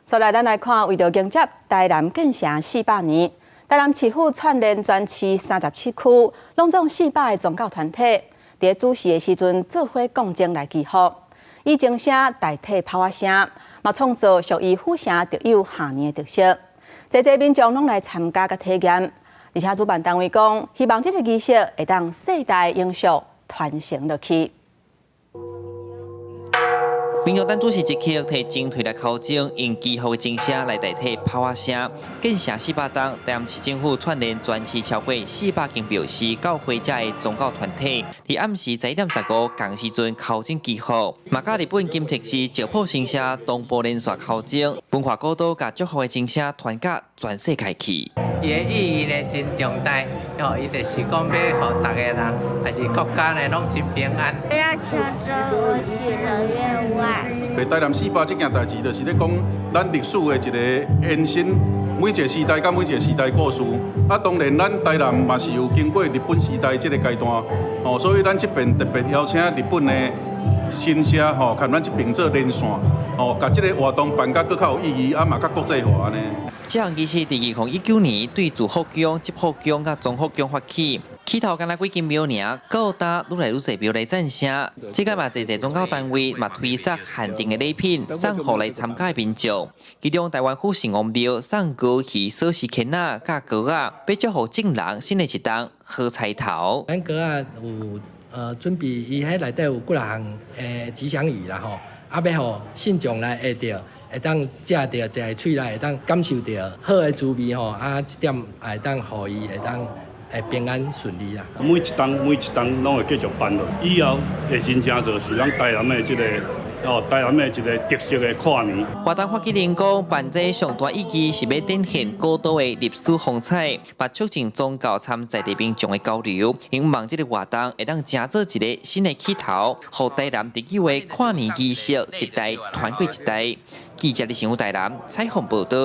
所以咱来看，为着迎接台南建成400年，台南市府串联全市37区，拢总400个宗教团体，伫主事的时阵做伙共争来祈福，以精声代替炮仔声，嘛创造属于府城特有下年的特色。侪民众拢来参加甲体验，而且主办单位讲，希望这个仪式会当世代永续传承落去。 民众等主是一刻摕真推来口证，用祈福的精声来代替炮仔声。建成400档，台南市政府串联全市超过400间庙寺、教会者的宗教团体，伫暗时11:15同时阵口证祈福。嘛，甲日本金铁市石浦新社东部连续口证，文化古都甲祝福的精声传甲全世界去。伊的意义呢真重大，伊就是讲要互大家人，还是国家呢拢真平安。我要求着我许了愿望。台南400这件代志，就是咧讲咱历史的一个延伸，每一个时代甲每一个时代故事。啊，当然咱台南嘛是有经过日本时代这个阶段，哦，所以咱这边特别邀请日本的新社，吼，看咱这边做连线，哦，把这个活动办甲更较有意义，啊嘛较国际化呢。 这项仪式伫2019年对自福宫、集福宫甲中福宫发起，起头敢若几间庙尔，到搭愈来愈侪庙来赞声。即个嘛，侪宗教单位嘛推出限定的礼品，送互来参加的民众。其中台湾府城隍庙送过去锁匙圈仔、甲糕仔，要祝福众人新的一档好彩头。咱糕仔有准备，伊迄内底有几项吉祥语啦吼，啊要互信众来会着。 会当食到，食下嘴内会当感受到好的滋味吼，啊，这点会当互伊会当平安顺利啦。每一档拢会继续办落，以后会真正就是咱台南的这个台南的一个特色的跨年。活动发起人讲，办这上大意义是要展现古都的历史风采，把促进宗教参在地民众的交流。希望这个活动会当成做一个新的起头，让台南特有的跨年仪式一代传过一代。记者李新武台南采访报道。